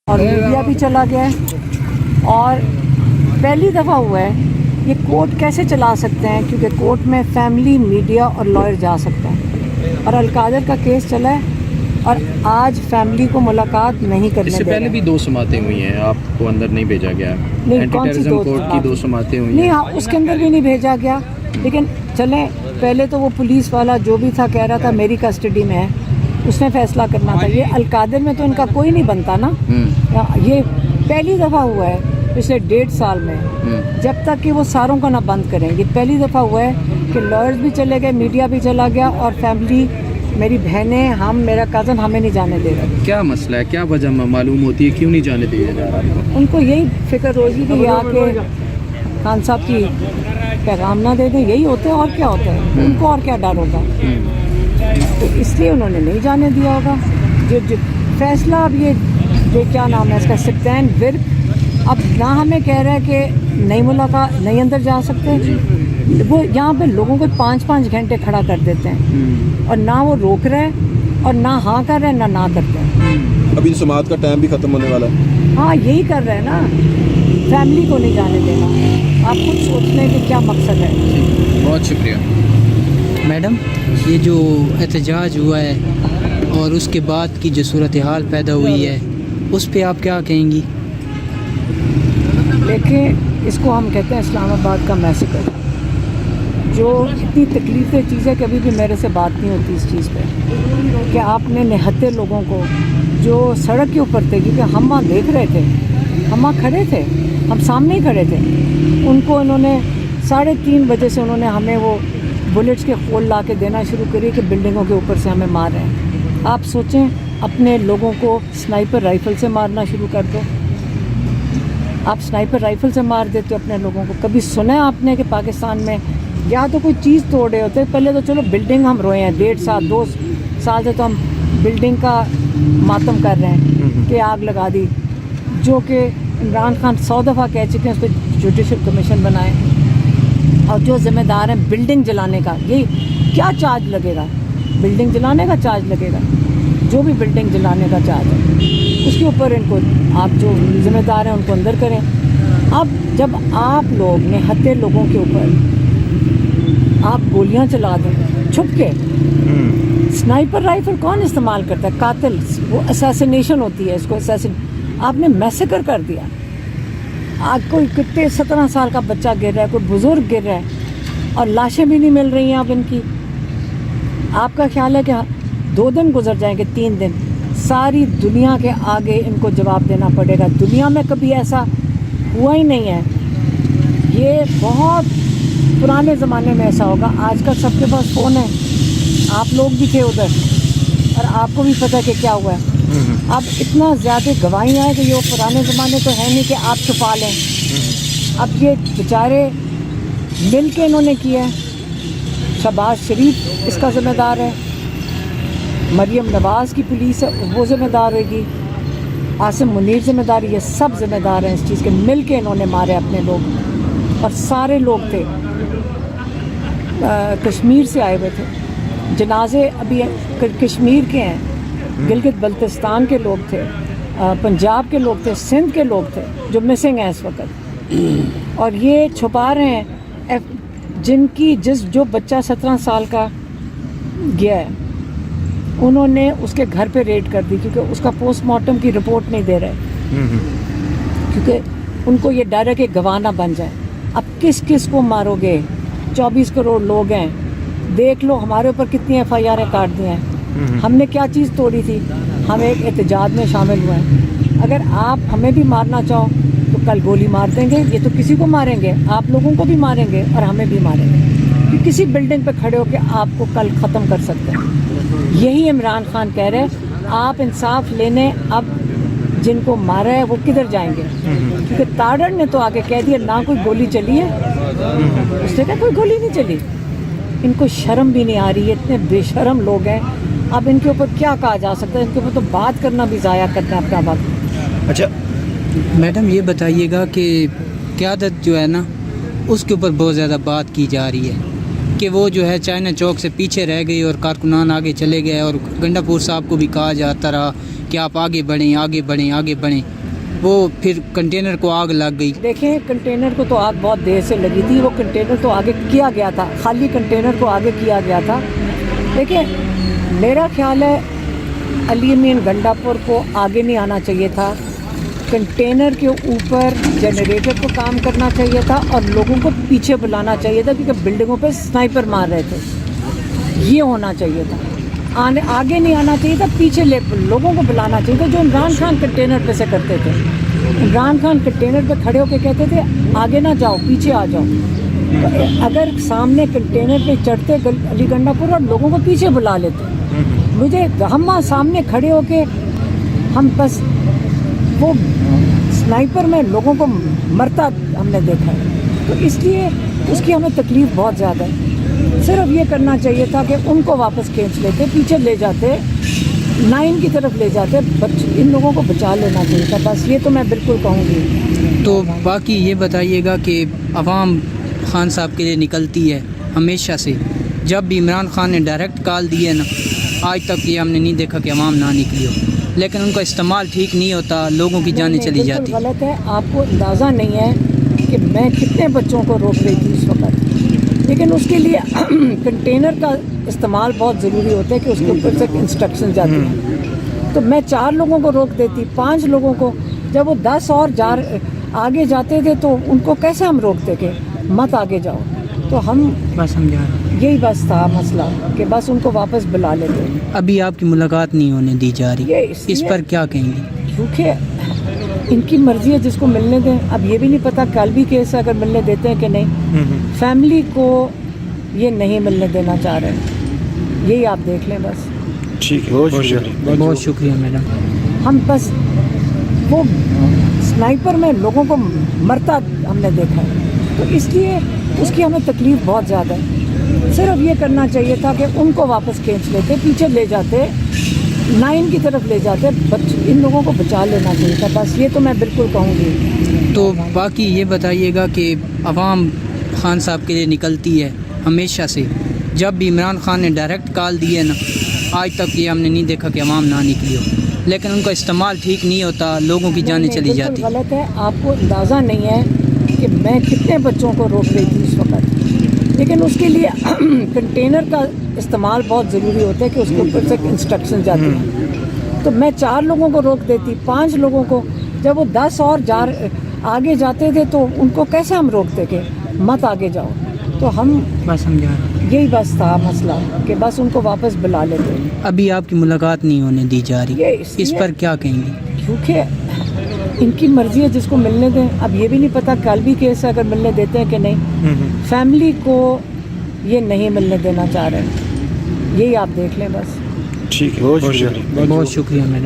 اور میڈیا بھی چلا گیا ہے. اور پہلی دفعہ ہوا ہے. یہ کورٹ کیسے چلا سکتے ہیں؟ کیونکہ کورٹ میں فیملی، میڈیا اور لائر جا سکتا ہے. اور القادر کا کیس چلا ہے اور آج فیملی کو ملاقات نہیں کرنے اس سے پہلے بھی 2 سماعتیں ہوئی ہیں، آپ کو اندر نہیں بھیجا گیا؟ نہیں، کون سی کورٹ کی 2 سماعتیں ہوئی ہیں؟ نہیں، ہاں اس کے اندر بھی نہیں بھیجا گیا. لیکن چلیں، پہلے تو وہ پولیس والا جو بھی تھا کہہ رہا تھا میری کسٹڈی میں ہے، اس نے فیصلہ کرنا تھا. یہ القادر میں تو ان کا کوئی نہیں بنتا نا. یہ پہلی دفعہ ہوا ہے پچھلے 1.5 سال میں. جب تک کہ وہ ساروں کا نہ بند کریں. یہ پہلی دفعہ ہوا ہے کہ لائرز بھی چلے گئے، میڈیا بھی چلا گیا اور فیملی، میری بہنیں، ہم، میرا کزن، ہمیں نہیں جانے دے رہے. کیا مسئلہ ہے؟ کیا وجہ معلوم ہوتی ہے کیوں نہیں جانے دیا جا رہا؟ ان کو یہی فکر روزی کہ یہ آ کے خان صاحب کی پیغام نہ دے دیں. یہی ہوتا ہے اور کیا ہوتا ہے؟ ان کو اور کیا ڈر ہوگا؟ تو اس لیے انہوں نے نہیں جانے دیا ہوگا. جو فیصلہ اب یہ کیا نام ہے اس کا، سپتین ورک، اب نہ ہمیں کہہ رہا ہے کہ نئی ملاقات نہیں اندر جا سکتے. وہ یہاں پہ لوگوں کو 5-5 گھنٹے کھڑا کر دیتے ہیں اور نہ وہ روک رہے اور نہ ہاں کر رہے ہیں نہ کرتے ہیں. ابھی سماعت کا ٹائم بھی ختم ہونے والا ہے. ہاں یہی کر رہے ہیں نا، فیملی کو نہیں جانے دینا. آپ خود سوچ لیں کہ کیا مقصد ہے. بہت شکریہ. میڈم، یہ جو احتجاج ہوا ہے اور اس کے بعد کی جو صورتحال پیدا ہوئی ہے اس پہ آپ کیا کہیں گی؟ دیکھیں، اس کو ہم کہتے ہیں اسلام آباد کا میسیکر. جو اتنی تکلیفیں چیز ہے کہ ابھی بھی میرے سے بات نہیں ہوتی اس چیز پہ کہ آپ نے نہتے لوگوں کو جو سڑک کے اوپر تھے، کیونکہ ہم وہاں دیکھ رہے تھے، ہم وہاں کھڑے تھے، ہم سامنے ہی کھڑے تھے. ان کو انہوں نے 3:30 بجے سے انہوں نے ہمیں وہ بلٹس کے خول لا کے دینا شروع کری کہ بلڈنگوں کے اوپر سے ہمیں مار رہے ہیں. آپ سوچیں، اپنے لوگوں کو سنائپر رائفل سے مارنا شروع کر دو. آپ سنائپر رائفل سے مار دیتے ہو اپنے لوگوں کو. کبھی سنا ہے آپ نے کہ پاکستان میں یا تو کوئی چیز توڑے ہوتے؟ پہلے تو چلو بلڈنگ ہم روئے ہیں 1.5 سال 2 سال سے، تو ہم بلڈنگ کا ماتم کر رہے ہیں کہ آگ لگا دی، جو کہ عمران خان 100 دفعہ کہہ چکے ہیں اس پہ جوڈیشل کمیشن بنائیں. اور جو ذمہ دار ہیں بلڈنگ جلانے کا، یہ کیا چارج لگے گا؟ بلڈنگ جلانے کا چارج لگے گا. جو بھی بلڈنگ جلانے کا چارج ہے اس کے اوپر ان کو، آپ جو ذمہ دار ہیں ان کو اندر کریں. اب جب آپ لوگ نہتے لوگوں کے اوپر آپ گولیاں چلا دیں چھپ کے، سنائپر رائفل کون استعمال کرتا ہے؟ قاتل. وہ اسیسینیشن ہوتی ہے، اس کو آپ نے میسیکر کر دیا. آج کوئی کتنے 17 سال کا بچہ گر رہا ہے، کوئی بزرگ گر رہا ہے اور لاشیں بھی نہیں مل رہی ہیں اب ان کی. آپ کا خیال ہے کہ 2 دن گزر جائیں گے، 3 دن، ساری دنیا کے آگے ان کو جواب دینا پڑے گا. دنیا میں کبھی ایسا ہوا ہی نہیں ہے. یہ بہت پرانے زمانے میں ایسا ہوگا. آج کل سب کے پاس فون ہے، آپ لوگ بھی تھے ادھر اور آپ کو بھی پتہ کہ کیا ہوا ہے. اب اتنا زیادہ گواہیاں ہیں کہ یہ پرانے زمانے تو ہے نہیں کہ آپ چھپا لیں. اب یہ بیچارے مل کے انہوں نے کیا ہے. شہباز شریف اس کا ذمہ دار ہے، مریم نواز کی پولیس ہے وہ ذمہ دار ہوگی، عاصم منیر ذمہ دار، یہ سب ذمہ دار ہیں اس چیز کے. مل کے انہوں نے مارے اپنے لوگ اور سارے لوگ تھے، کشمیر سے آئے ہوئے تھے. جنازے ابھی کشمیر کے ہیں، گلگت بلتستان کے لوگ تھے، پنجاب کے لوگ تھے، سندھ کے لوگ تھے جو مسنگ ہیں اس وقت. اور یہ چھپا رہے ہیں جو بچہ 17 سال کا گیا ہے، انہوں نے اس کے گھر پہ ریڈ کر دی کیونکہ اس کا پوسٹ مارٹم کی رپورٹ نہیں دے رہے، کیونکہ ان کو یہ ڈر ہے کہ گواہ نہ بن جائے. اب کس کس کو مارو گے؟ 24 کروڑ لوگ ہیں. دیکھ لو ہمارے اوپر کتنی FIR کاٹ دی ہیں. ہم نے کیا چیز توڑی تھی؟ ہم ایک احتجاج میں شامل ہوئے ہیں. اگر آپ ہمیں بھی مارنا چاہو تو کل گولی مار دیں گے. یہ تو کسی کو ماریں گے، آپ لوگوں کو بھی ماریں گے اور ہمیں بھی ماریں گے، کہ کسی بلڈنگ پہ کھڑے ہو کے آپ کو کل ختم کر سکتے ہیں. یہی عمران خان کہہ رہے آپ انصاف لینے اب جن کو مارا ہے وہ کدھر جائیں گے؟ کیونکہ تاڑر نے تو آگے کہہ دیا نہ کوئی گولی چلی ہے، اس نے کہا کوئی گولی نہیں چلی. ان کو شرم بھی نہیں آ رہی ہے، اتنے بے شرم لوگ ہیں. اب ان کے اوپر کیا کہا جا سکتا ہے؟ ان کے اوپر تو بات کرنا بھی ضائع کرنا ہے اپنا وقت. اچھا میڈم، یہ بتائیے گا کہ قیادت جو ہے نا اس کے اوپر بہت زیادہ بات کی جا رہی ہے کہ وہ جو ہے چائنا چوک سے پیچھے رہ گئی اور کارکنان آگے چلے گئے، اور گنڈا پور صاحب کو بھی کہا جاتا رہا کہ آپ آگے بڑھیں آگے بڑھیں آگے بڑھیں، وہ پھر کنٹینر کو آگ لگ گئی۔ دیکھیں کنٹینر کو تو آگ بہت دیر سے لگی تھی، وہ کنٹینر تو آگے کیا گیا تھا، خالی کنٹینر کو آگے کیا گیا تھا۔ دیکھیں میرا خیال ہے علی امین گنڈا پور کو آگے نہیں آنا چاہیے تھا، کنٹینر کے اوپر جنریٹر کو کام کرنا چاہیے تھا اور لوگوں کو پیچھے بلانا چاہیے تھا، کیونکہ بلڈنگوں پہ سنائپر مار رہے تھے، یہ ہونا چاہیے تھا۔ آگے نہیں آنا چاہیے تھا، پیچھے لوگوں کو بلانا چاہیے تھا، جو عمران خان کنٹینر پہ سے کرتے تھے۔ عمران خان کنٹینر پہ کھڑے ہو کے کہتے تھے آگے نہ جاؤ پیچھے آ جاؤ، تو اگر سامنے کنٹینر پہ چڑھتے علی گنڈا پور اور لوگوں کو پیچھے بلا لیتے، مجھے ہم وہاں سامنے کھڑے ہو کے ہم بس وہ سنائپر میں لوگوں کو مرتا ہم نے دیکھا ہے، تو اس لیے اس کی ہمیں تکلیف بہت زیادہ ہے۔ صرف یہ کرنا چاہیے تھا کہ ان کو واپس کھینچ لیتے، پیچھے لے جاتے، 9 کی طرف لے جاتے، ان لوگوں کو بچا لینا چاہیے تھا، بس یہ تو میں بالکل کہوں گی۔ تو باقی یہ بتائیے گا کہ عوام خان صاحب کے لیے نکلتی ہے ہمیشہ سے، جب بھی عمران خان نے ڈائریکٹ کال دی ہے نا، آج تک یہ ہم نے نہیں دیکھا کہ عوام نہ نکلی ہو، لیکن ان کا استعمال ٹھیک نہیں ہوتا، لوگوں کی جانیں چلی جاتی۔ بالکل غلط ہے، آپ کو اندازہ نہیں ہے کہ میں کتنے بچوں کو روک رہی تھی اس وقت، لیکن اس کے لیے کنٹینر کا استعمال بہت ضروری ہوتا ہے کہ اس کے اوپر سے انسٹرکشن جاتی ہیں، تو میں 4 لوگوں کو روک دیتی، 5 لوگوں کو، جب وہ 10 اور آگے جاتے تھے تو ان کو کیسے ہم روکتے کہ مت آگے جاؤ، تو ہم بس سمجھا رہے ہیں۔ یہی بس تھا مسئلہ کہ بس ان کو واپس بلا لیتے۔ ابھی آپ کی ملاقات نہیں ہونے دی جا رہی، یہ اس اس لیے پر کیا کہیں گے؟ کیونکہ ان کی مرضی ہے، جس کو ملنے دیں، اب یہ بھی نہیں پتہ کل بھی کیس ہے، اگر ملنے دیتے ہیں کہ نہیں، فیملی کو یہ نہیں ملنے دینا چاہ رہے ہیں، یہی آپ دیکھ لیں بس۔ ٹھیک ہے، بہت شکریہ میڈم۔ ہم بس وہ سنائپر میں لوگوں کو مرتا ہم نے دیکھا ہے، تو اس لیے اس کی ہمیں تکلیف بہت زیادہ ہے۔ صرف یہ کرنا چاہیے تھا کہ ان کو واپس کھینچ لیتے، پیچھے لے جاتے، 9 کی طرف لے جاتے، ان لوگوں کو بچا لینا چاہیے تھا، بس یہ تو میں بالکل کہوں گی۔ تو باقی یہ بتائیے گا کہ عوام خان صاحب کے لیے نکلتی ہے ہمیشہ سے، جب بھی عمران خان نے ڈائریکٹ کال دی ہے نا، آج تک یہ ہم نے نہیں دیکھا کہ عوام نہ نکلی ہو، لیکن ان کا استعمال ٹھیک نہیں ہوتا، لوگوں کی جانیں چلی جاتی۔ بالکل غلط ہے، آپ کو اندازہ نہیں ہے کہ میں کتنے بچوں کو روک رہی تھی اس وقت، لیکن اس کے لیے کنٹینر کا استعمال بہت ضروری ہوتا ہے کہ اس کے اوپر سے انسٹرکشن جاتی ہیں، تو میں 4 لوگوں کو روک دیتی، 5 لوگوں کو، جب وہ 10 اور آگے جاتے تھے تو ان کو کیسے ہم روکتے کہ مت آگے جاؤ، تو ہم بس سمجھا رہے ہیں۔ یہی بس تھا مسئلہ کہ بس ان کو واپس بلا لیتے۔ ابھی آپ کی ملاقات نہیں ہونے دی جا رہی، یہ اس اس لیے پر کیا کہیں گے؟ کیونکہ ان کی مرضی ہے، جس کو ملنے دیں، اب یہ بھی نہیں پتہ کل بھی کیس ہے، اگر ملنے دیتے ہیں کہ نہیں، فیملی کو یہ نہیں ملنے دینا چاہ رہے ہیں، یہی آپ دیکھ لیں بس۔ ٹھیک ہے، بہت شکریہ میڈم۔